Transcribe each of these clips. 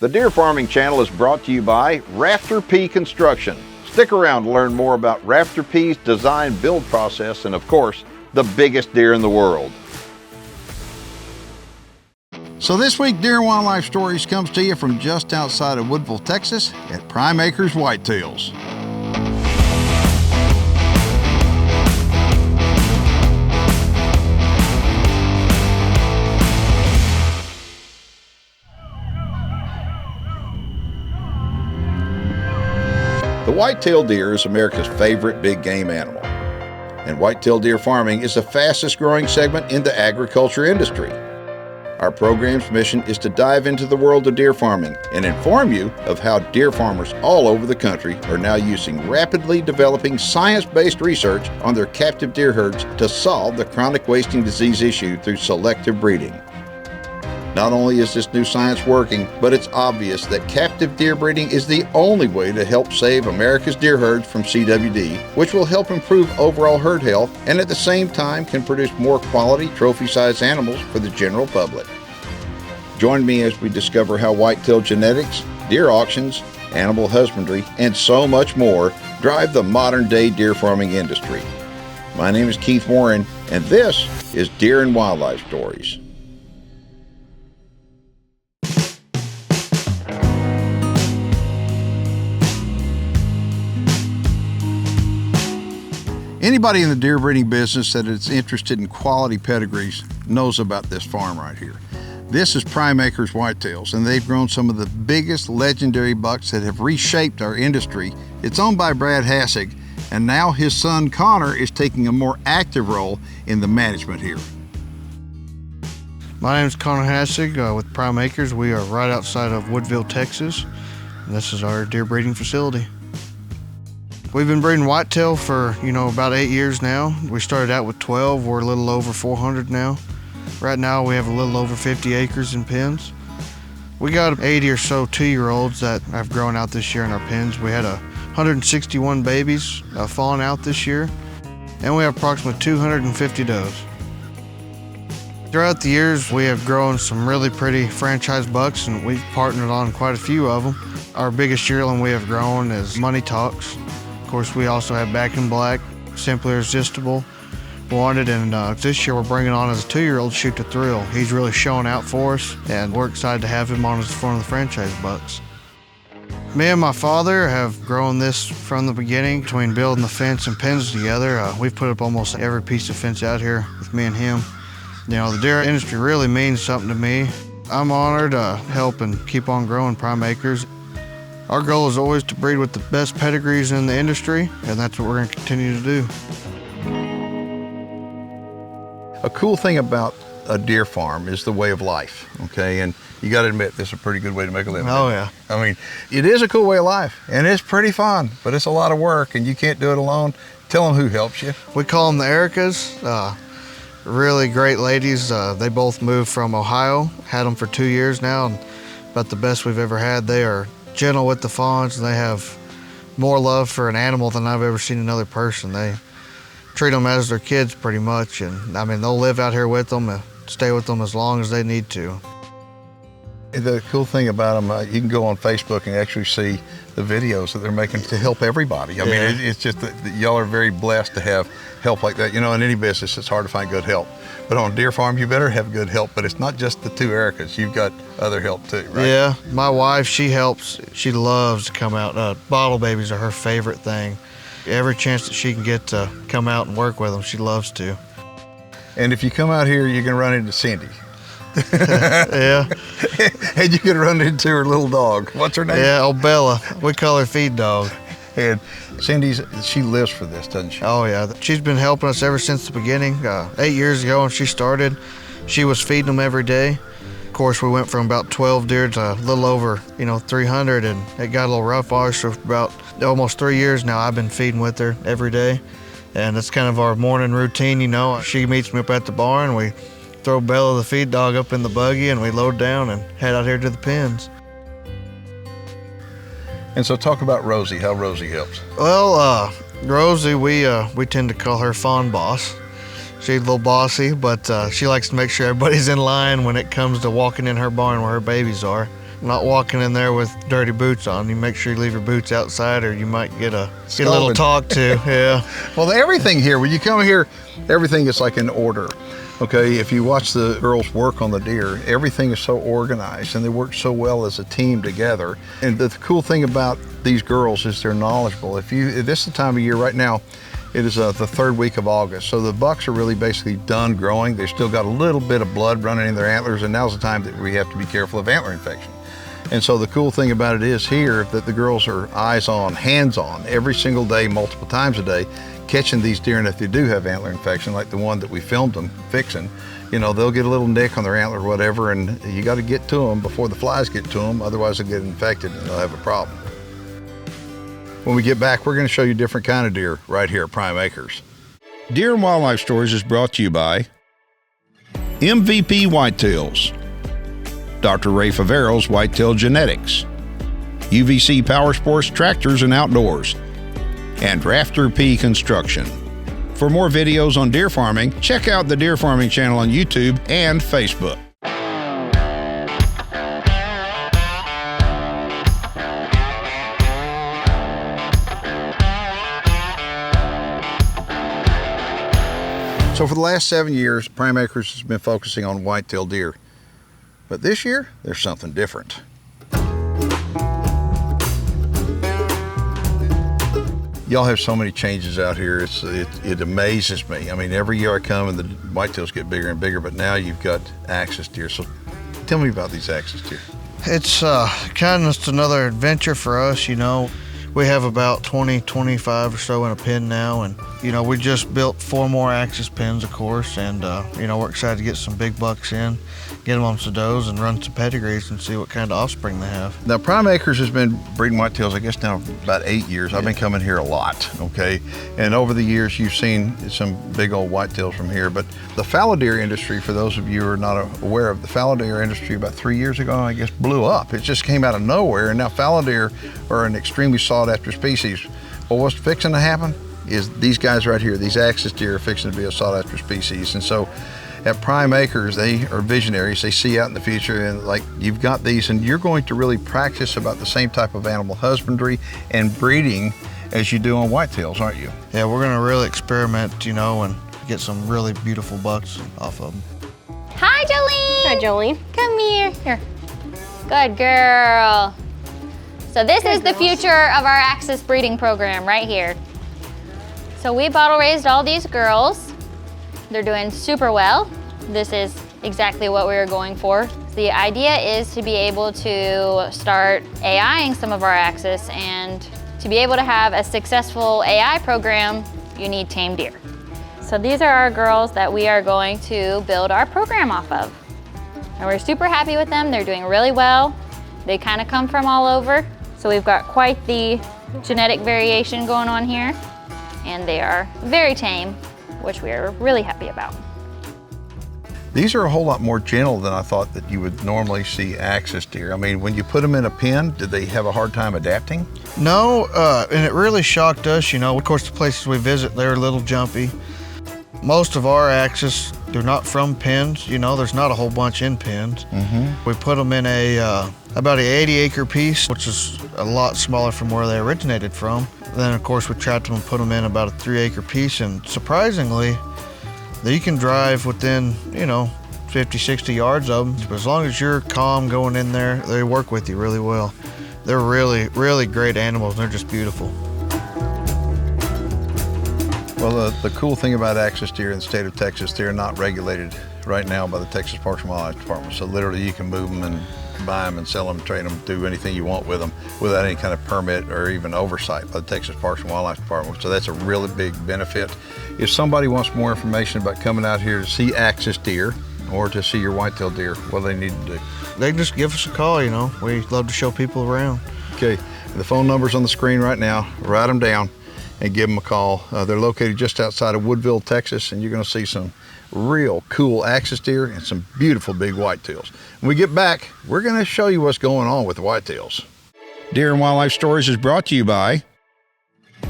The Deer Farming Channel is brought to you by Rafter P Construction. Stick around to learn more about Rafter P's design build process and, of course, the biggest deer in the world. So this week, Deer and Wildlife Stories comes to you from just outside of Woodville, Texas at Prime Acres Whitetails. The white-tailed deer is America's favorite big game animal, and white-tailed deer farming is the fastest growing segment in the agriculture industry. Our program's mission is to dive into the world of deer farming and inform you of how deer farmers all over the country are now using rapidly developing science-based research on their captive deer herds to solve the chronic wasting disease issue through selective breeding. Not only is this new science working, but it's obvious that captive deer breeding is the only way to help save America's deer herds from CWD, which will help improve overall herd health and at the same time can produce more quality trophy-sized animals for the general public. Join me as we discover how whitetail genetics, deer auctions, animal husbandry, and so much more drive the modern-day deer farming industry. My name is Keith Warren, and this is Deer and Wildlife Stories. Anybody in the deer breeding business that is interested in quality pedigrees knows about this farm right here. This is Prime Acres Whitetails, and they've grown some of the biggest legendary bucks that have reshaped our industry. It's owned by Brad Hassig, and now his son Connor is taking a more active role in the management here. My name is Connor Hassig with Prime Acres. We are right outside of Woodville, Texas, and this is our deer breeding facility. We've been breeding whitetail for, about 8 years now. We started out with 12. We're a little over 400 now. Right now we have a little over 50 acres in pens. We got 80 or so 2-year-olds that have grown out this year in our pens. We had 161 babies falling out this year, and we have approximately 250 does. Throughout the years, we have grown some really pretty franchise bucks, and we've partnered on quite a few of them. Our biggest yearling we have grown is Money Talks. Of course, we also have Back in Black, Simply Irresistible, Wanted, and this year we're bringing on as a 2-year-old Shoot to Thrill. He's really showing out for us, and we're excited to have him on as one of the franchise bucks. Me and my father have grown this from the beginning. Between building the fence and pens together, we've put up almost every piece of fence out here with me and him. The deer industry really means something to me. I'm honored to help and keep on growing Prime Acres. Our goal is always to breed with the best pedigrees in the industry, and that's what we're going to continue to do. A cool thing about a deer farm is the way of life, okay? And you got to admit, this is a pretty good way to make a living. Oh, yeah. I mean, it is a cool way of life, and it's pretty fun, but it's a lot of work, and you can't do it alone. Tell them who helps you. We call them the Ericas. Really great ladies. They both moved from Ohio, had them for 2 years now, and about the best we've ever had. They are gentle with the fawns, and they have more love for an animal than I've ever seen another person. They treat them as their kids pretty much, and they'll live out here with them and stay with them as long as they need to. The cool thing about them, you can go on Facebook and actually see the videos that they're making to help everybody. I mean, it's just that y'all are very blessed to have help like that. In any business, it's hard to find good help. But on a deer farm, you better have good help. But it's not just the 2 Ericas. You've got other help too, right? Yeah, my wife, she helps. She loves to come out. Bottle babies are her favorite thing. Every chance that she can get to come out and work with them, she loves to. And if you come out here, you're gonna run into Cindy. Yeah. And you can run into her little dog. What's her name? Yeah, old Bella. We call her Feed Dog. And she lives for this, doesn't she? Oh yeah, she's been helping us ever since the beginning. 8 years ago when she started, she was feeding them every day. Of course, we went from about 12 deer to a little over, 300, and it got a little rough on us. So for about almost 3 years now, I've been feeding with her every day. And it's kind of our morning routine, She meets me up at the barn. We throw Bella the feed dog up in the buggy, and we load down and head out here to the pens. And so talk about Rosie, how Rosie helps. Well, Rosie, we tend to call her Fawn Boss. She's a little bossy, but she likes to make sure everybody's in line when it comes to walking in her barn where her babies are. not walking in there with dirty boots on. You make sure you leave your boots outside, or you might get a little talk to. Yeah. Well, everything here, when you come here, everything is like in order. Okay, if you watch the girls work on the deer, everything is so organized and they work so well as a team together. And the cool thing about these girls is they're knowledgeable. This is the time of year right now, it is the third week of August. So the bucks are really basically done growing. They've still got a little bit of blood running in their antlers, and now's the time that we have to be careful of antler infection. And so the cool thing about it is here that the girls are eyes on, hands on, every single day, multiple times a day, catching these deer. And if they do have antler infection, like the one that we filmed them fixing, you know, they'll get a little nick on their antler or whatever, and you got to get to them before the flies get to them, otherwise they'll get infected and they'll have a problem. When we get back, we're going to show you different kind of deer right here at Prime Acres. Deer and Wildlife Stories is brought to you by MVP Whitetails, Dr. Ray Favero's Whitetail Genetics, UVC Power Sports Tractors and Outdoors, and Rafter P Construction. For more videos on deer farming, check out the Deer Farming channel on YouTube and Facebook. So for the last 7 years, Prime Acres has been focusing on whitetail deer. But this year, there's something different. Y'all have so many changes out here. It amazes me. I mean, every year I come and the whitetails get bigger and bigger, but now you've got axis deer. So tell me about these axis deer. It's kind of just another adventure for us, you know. We have about 20, 25 or so in a pen now, and you know, we just built 4 more axis pens, of course, and you know, we're excited to get some big bucks in, get them on some does, and run some pedigrees and see what kind of offspring they have. Now, Prime Acres has been breeding whitetails, I guess now about 8 years. I've been coming here a lot, okay? And over the years, you've seen some big old whitetails from here, but the fallow deer industry, for those of you who are not aware of, the fallow deer industry about 3 years ago, I guess, blew up. It just came out of nowhere, and now fallow deer are an extremely sought after species. Well, what's fixing to happen is these guys right here, these axis deer, are fixing to be a sought after species. And so at Prime Acres, they are visionaries. They see out in the future, and like, you've got these, and you're going to really practice about the same type of animal husbandry and breeding as you do on whitetails, aren't you? Yeah, we're gonna really experiment, you know, and get some really beautiful bucks off of them. Hi, Jolene. Hi, Jolene. Come here. Here. Good girl. So this is the future of our axis breeding program right here. So we bottle raised all these girls. They're doing super well. This is exactly what we were going for. The idea is to be able to start AIing some of our axis, and to be able to have a successful AI program, you need tame deer. So these are our girls that we are going to build our program off of. And we're super happy with them. They're doing really well. They kind of come from all over. So we've got quite the genetic variation going on here, and they are very tame, which we are really happy about. These are a whole lot more gentle than I thought that you would normally see axis deer. I mean, when you put them in a pen, did they have a hard time adapting? No, and it really shocked us, you know. Of course, the places we visit, they're a little jumpy. Most of our axis, they're not from pens, you know, there's not a whole bunch in pens. We put them in about an 80-acre piece, which is a lot smaller from where they originated from. Then, of course, we trapped them and put them in about a 3-acre piece, and surprisingly, you can drive within, you know, 50, 60 yards of them. But as long as you're calm going in there, they work with you really well. They're really, really great animals, and they're just beautiful. Well, the cool thing about axis deer in the state of Texas, they're not regulated right now by the Texas Parks and Wildlife Department. So literally you can move them and buy them and sell them, train them, do anything you want with them without any kind of permit or even oversight by the Texas Parks and Wildlife Department. So that's a really big benefit. If somebody wants more information about coming out here to see axis deer or to see your whitetail deer, what do they need to do? They can just give us a call, you know. We love to show people around. Okay, the phone number's on the screen right now. Write them down and give them a call. They're located just outside of Woodville, Texas, and you're gonna see some real cool axis deer and some beautiful big whitetails. When we get back, we're gonna show you what's going on with the whitetails. Deer and Wildlife Stories is brought to you by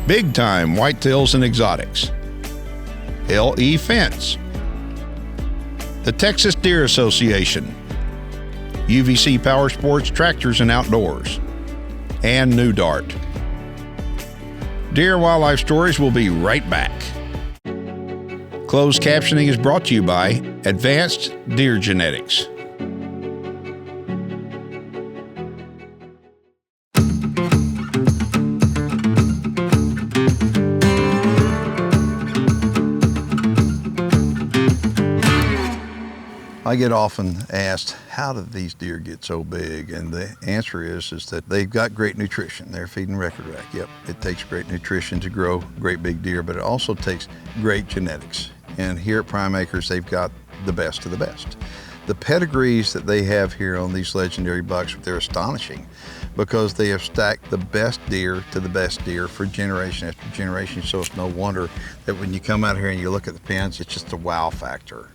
Big Time Whitetails and Exotics, LE Fence, the Texas Deer Association, UVC Power Sports Tractors and Outdoors, and New Dart. Deer and Wildlife Stories will be right back. Closed captioning is brought to you by Advanced Deer Genetics. I get often asked, how did these deer get so big? And the answer is that they've got great nutrition. They're feeding record rack. Yep, it takes great nutrition to grow great big deer, but it also takes great genetics. And here at Prime Acres, they've got the best of the best. The pedigrees that they have here on these legendary bucks, they're astonishing because they have stacked the best deer to the best deer for generation after generation. So it's no wonder that when you come out here and you look at the pens, it's just a wow factor.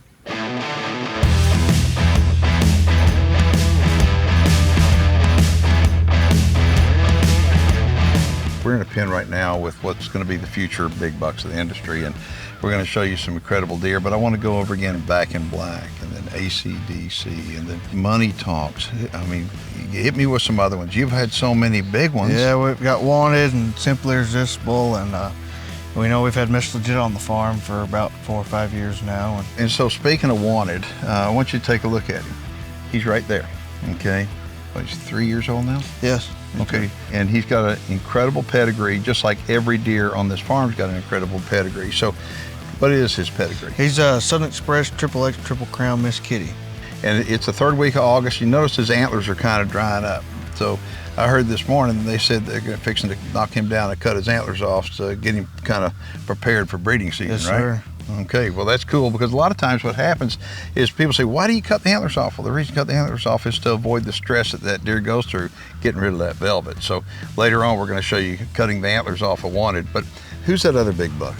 We're in a pen right now with what's going to be the future big bucks of the industry, and we're going to show you some incredible deer, but I want to go over again Back in Black, and then ACDC, and then Money Talks. I mean, you hit me with some other ones. You've had so many big ones. Yeah, we've got Wanted and Simply Irresistible, and we know we've had Miss Legit on the farm for about 4 or 5 years now. And so speaking of Wanted, I want you to take a look at him. He's right there, okay? What, he's 3 years old now? Yes. Okay, and he's got an incredible pedigree, just like every deer on this farm's got an incredible pedigree. So what is his pedigree? He's a Southern Express Triple X Triple Crown Miss Kitty. And it's the 3rd week of August. You notice his antlers are kind of drying up. So I heard this morning they said they're fixing to knock him down and cut his antlers off to get him kind of prepared for breeding season, yes, right? Sir. Okay, well that's cool, because a lot of times what happens is people say, why do you cut the antlers off? Well, the reason you cut the antlers off is to avoid the stress that deer goes through getting rid of that velvet. So later on we're going to show you cutting the antlers off of Wanted. But who's that other big buck?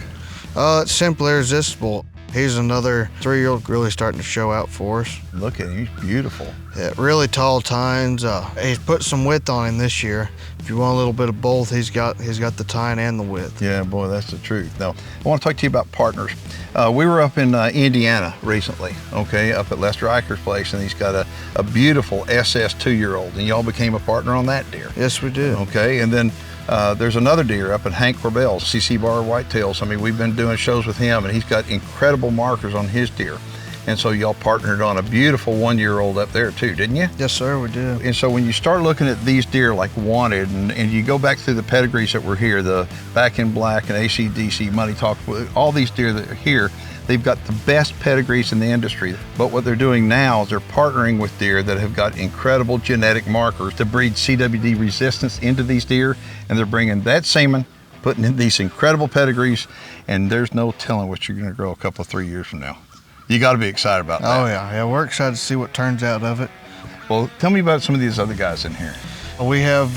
It's Simply Irresistible. He's another 3-year-old really starting to show out for us. Look at him, he's beautiful. Yeah, really tall tines. He's put some width on him this year. If you want a little bit of both, he's got the tine and the width. Yeah, boy, that's the truth. Now, I want to talk to you about partners. We were up in Indiana recently, okay, up at Lester Eicher's place, and he's got a beautiful SS 2-year-old, and y'all became a partner on that deer. Yes, we did. Okay, and then there's another deer up at Hank Corbell's, CC Bar Whitetails. I mean, we've been doing shows with him, and he's got incredible markers on his deer. And so y'all partnered on a beautiful 1-year-old up there too, didn't you? Yes, sir, we did. And so when you start looking at these deer like Wanted, and you go back through the pedigrees that were here, the Back in Black and ACDC, Money Talk, all these deer that are here, they've got the best pedigrees in the industry. But what they're doing now is they're partnering with deer that have got incredible genetic markers to breed CWD resistance into these deer, and they're bringing that semen, putting in these incredible pedigrees, and there's no telling what you're going to grow a couple of 3 years from now. You got to be excited about that. Oh yeah, we're excited to see what turns out of it. Well, tell me about some of these other guys in here. We have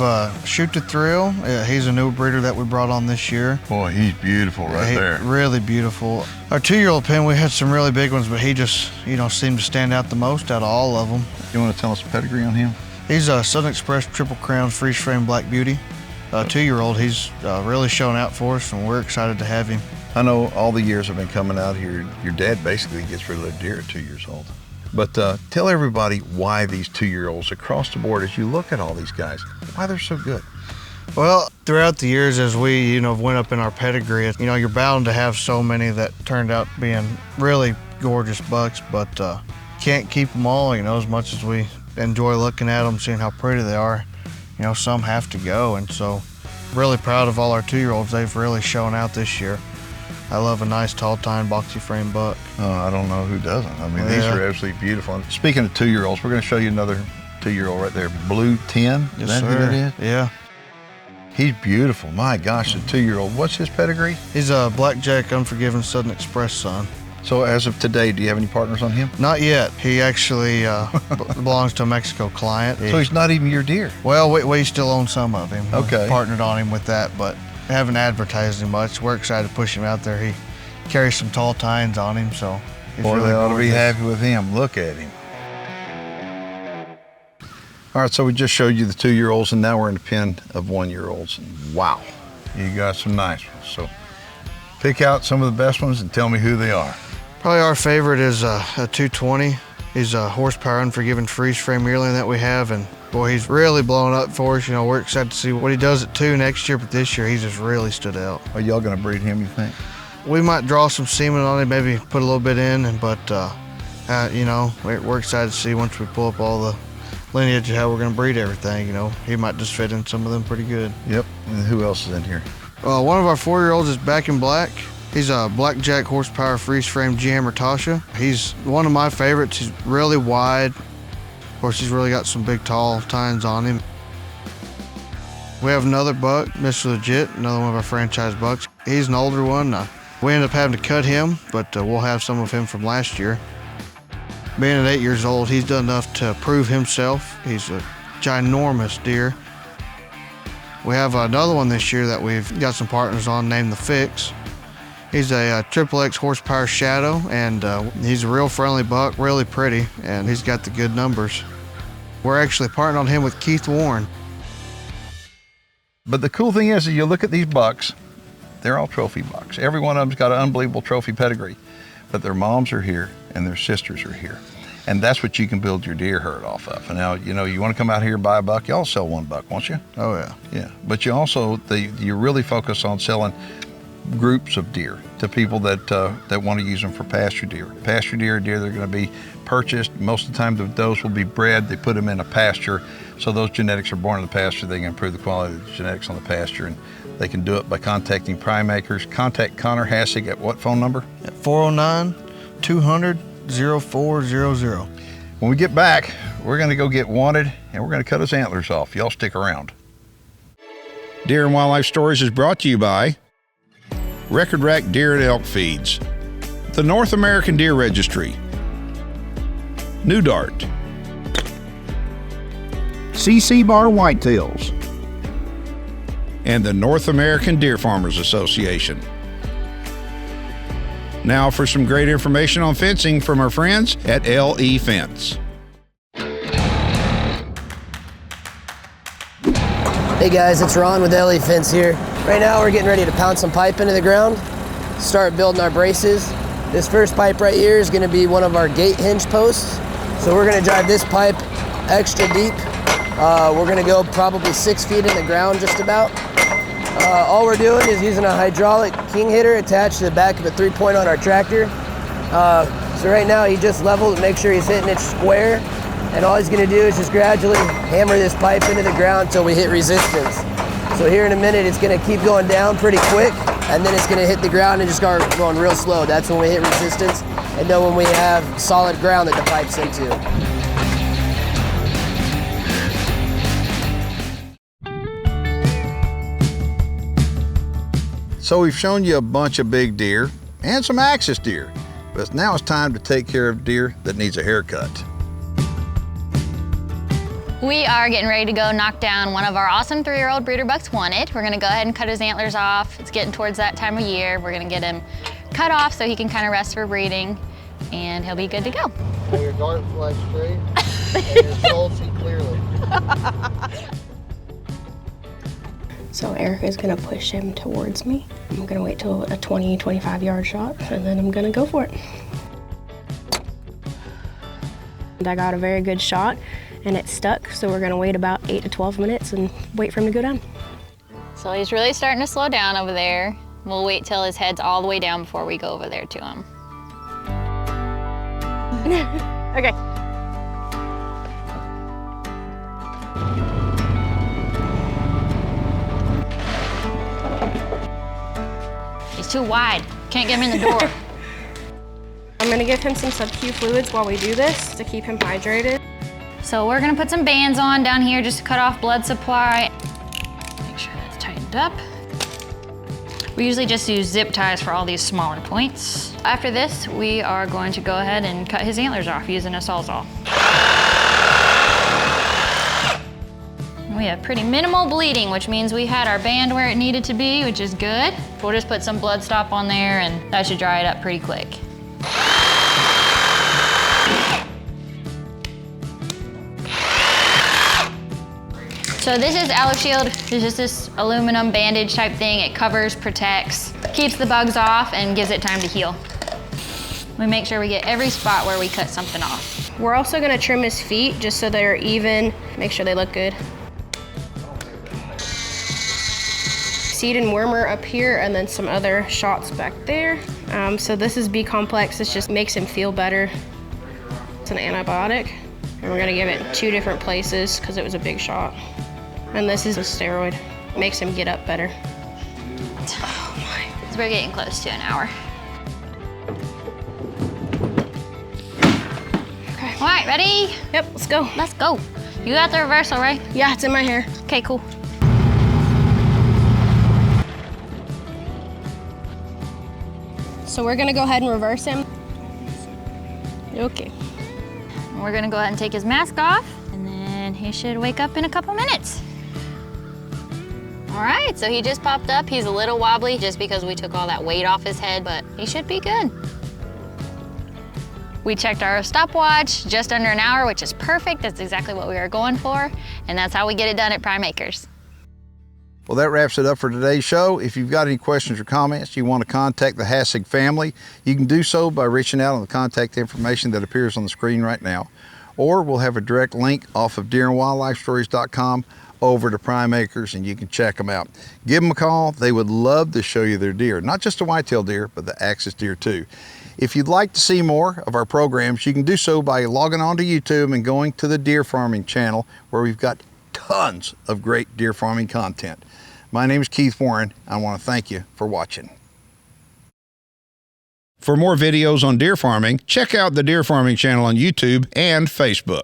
Shoot to Thrill. He's a new breeder that we brought on this year. Boy, he's beautiful there. Really beautiful. Our 2-year-old pen, we had some really big ones, but he just, seemed to stand out the most out of all of them. You want to tell us the pedigree on him? He's a Southern Express Triple Crown Freeze Frame Black Beauty. 2-year-old, he's really shown out for us, and we're excited to have him. I know all the years I've been coming out here, your dad basically gets rid of a deer at 2 years old. But tell everybody why these 2-year-olds across the board, as you look at all these guys, why they're so good. Well, throughout the years as we, went up in our pedigree, you're bound to have so many that turned out being really gorgeous bucks, but can't keep them all, as much as we enjoy looking at them, seeing how pretty they are, some have to go. And so really proud of all our 2-year-olds. They've really shown out this year. I love a nice tall tine boxy frame buck. Oh, I don't know who doesn't. I mean, these are absolutely beautiful. And speaking of 2-year-olds, we're going to show you another 2-year-old right there, Blue 10. Yes, is that sir. who that is? Yeah. He's beautiful. My gosh, the 2-year-old. What's his pedigree? He's a Blackjack Unforgiven Southern Express son. So as of today, do you have any partners on him? Not yet. He actually belongs to a Mexico client. So he's not even your deer? Well, we still own some of him. Okay. We partnered on him with that, but haven't advertised him much. We're excited to push him out there. He carries some tall tines on him, so he's Boy, really they ought to be gorgeous. happy with him. Look at him. All right, so we just showed you the 2-year-olds, and now we're in the pen of 1-year-olds. And wow, you got some nice ones. So pick out some of the best ones and tell me who they are. Probably our favorite is a 220. He's a horsepower unforgiving freeze frame yearling that we have, and boy, he's really blowing up for us. You know, we're excited to see what he does at 2 next year, but this year he's just really stood out. Are y'all gonna breed him, you think? We might draw some semen on him, maybe put a little bit in, but you know, we're excited to see once we pull up all the lineage of how we're gonna breed everything. You know, he might just fit in some of them pretty good. Yep, and who else is in here? One of our 4-year-olds is Back in Black. He's a blackjack horsepower freeze frame G-Hammer Tasha. He's one of my favorites. He's really wide. Of course, he's really got some big tall tines on him. We have another buck, Mr. Legit, another one of our franchise bucks. He's an older one. We ended up having to cut him, but we'll have some of him from last year. Being at 8 years old, he's done enough to prove himself. He's a ginormous deer. We have another one this year that we've got some partners on named The Fix. He's a XXX horsepower Shadow, and he's a real friendly buck, really pretty, and he's got the good numbers. We're actually partnered on him with Keith Warren. But the cool thing is, you look at these bucks, they're all trophy bucks. Every one of them's got an unbelievable trophy pedigree, but their moms are here and their sisters are here. And that's what you can build your deer herd off of. And now, you know, you want to come out here and buy a buck, y'all sell 1 buck, won't you? Oh yeah. Yeah, but you also, you really focus on selling groups of deer to people that want to use them for pasture deer. Pasture deer are deer that are going to be purchased. Most of the time, those will be bred. They put them in a pasture, so those genetics are born in the pasture. They can improve the quality of the genetics on the pasture, and they can do it by contacting Prime Acres. Contact Connor Hassig at what phone number? At 409-200-0400. When we get back, we're going to go get Wanted, and we're going to cut his antlers off. Y'all stick around. Deer and Wildlife Stories is brought to you by Record Rack Deer and Elk Feeds, the North American Deer Registry, New Dart, CC Bar Whitetails, and the North American Deer Farmers Association. Now for some great information on fencing from our friends at LE Fence. Hey guys, it's Ron with LE Fence here. Right now we're getting ready to pound some pipe into the ground, start building our braces. This first pipe right here is going to be one of our gate hinge posts. So we're going to drive this pipe extra deep. We're going to go probably 6 feet in the ground just about. All we're doing is using a hydraulic king hitter attached to the back of a 3-point on our tractor. So right now he just leveled to make sure he's hitting it square. And all he's going to do is just gradually hammer this pipe into the ground until we hit resistance. So here in a minute, it's going to keep going down pretty quick, and then it's going to hit the ground and just start going real slow. That's when we hit resistance, and then when we have solid ground that the pipe's into. So we've shown you a bunch of big deer and some axis deer, but now it's time to take care of deer that needs a haircut. We are getting ready to go knock down one of our awesome 3-year-old breeder bucks, Wanted. We're gonna go ahead and cut his antlers off. It's getting towards that time of year. We're gonna get him cut off so he can kind of rest for breeding, and he'll be good to go. Your dart flies straight and your soul see clearly. So Erica's gonna push him towards me. I'm gonna wait till a 20, 25 yard shot, and then I'm gonna go for it. And I got a very good shot, and it stuck, so we're gonna wait about 8 to 12 minutes and wait for him to go down. So he's really starting to slow down over there. We'll wait till his head's all the way down before we go over there to him. Okay. He's too wide. Can't get him in the door. I'm gonna give him some sub-Q fluids while we do this to keep him hydrated. So we're gonna put some bands on down here just to cut off blood supply. Make sure that's tightened up. We usually just use zip ties for all these smaller points. After this, we are going to go ahead and cut his antlers off using a Sawzall. We have pretty minimal bleeding, which means we had our band where it needed to be, which is good. We'll just put some blood stop on there and that should dry it up pretty quick. So this is AlloShield. It's just this aluminum bandage type thing. It covers, protects, keeps the bugs off, and gives it time to heal. We make sure we get every spot where we cut something off. We're also gonna trim his feet just so they're even, make sure they look good. Seed and wormer up here, and then some other shots back there. So this is B complex. This just makes him feel better. It's an antibiotic, and we're gonna give it 2 different places because it was a big shot. And this is a steroid. Makes him get up better. Oh my. We're getting close to an hour. Okay. All right, ready? Yep, let's go. Let's go. You got the reversal, right? Yeah, it's in my hair. Okay, cool. So we're gonna go ahead and reverse him. Okay. We're gonna go ahead and take his mask off, and then he should wake up in a couple minutes. All right, so he just popped up. He's a little wobbly just because we took all that weight off his head, but he should be good. We checked our stopwatch, just under an hour, which is perfect. That's exactly what we were going for, and that's how we get it done at Prime Acres. Well, that wraps it up for today's show. If you've got any questions or comments, you want to contact the Hassig family, you can do so by reaching out on the contact information that appears on the screen right now. Or we'll have a direct link off of deerandwildlifestories.com over to Prime Acres, and you can check them out. Give them a call. They would love to show you their deer, not just a whitetail deer, but the axis deer too. If you'd like to see more of our programs, you can do so by logging on to YouTube and going to the Deer Farming channel, where we've got tons of great deer farming content. My name is Keith Warren. I want to thank you for watching. For more videos on deer farming, check out the Deer Farming channel on YouTube and Facebook.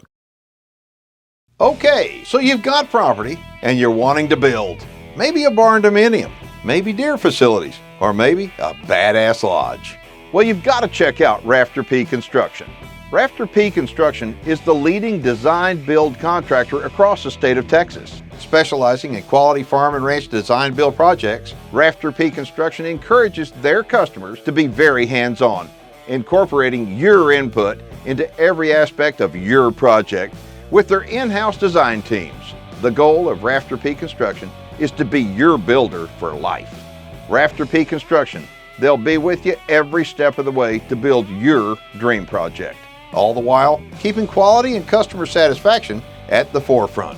Okay, so you've got property and you're wanting to build. Maybe a barn dominium, maybe deer facilities, or maybe a badass lodge. Well, you've got to check out Rafter P Construction. Rafter P Construction is the leading design build contractor across the state of Texas. Specializing in quality farm and ranch design build projects, Rafter P Construction encourages their customers to be very hands-on, incorporating your input into every aspect of your project with their in-house design teams. The goal of Rafter P Construction is to be your builder for life. Rafter P Construction, they'll be with you every step of the way to build your dream project, all the while keeping quality and customer satisfaction at the forefront.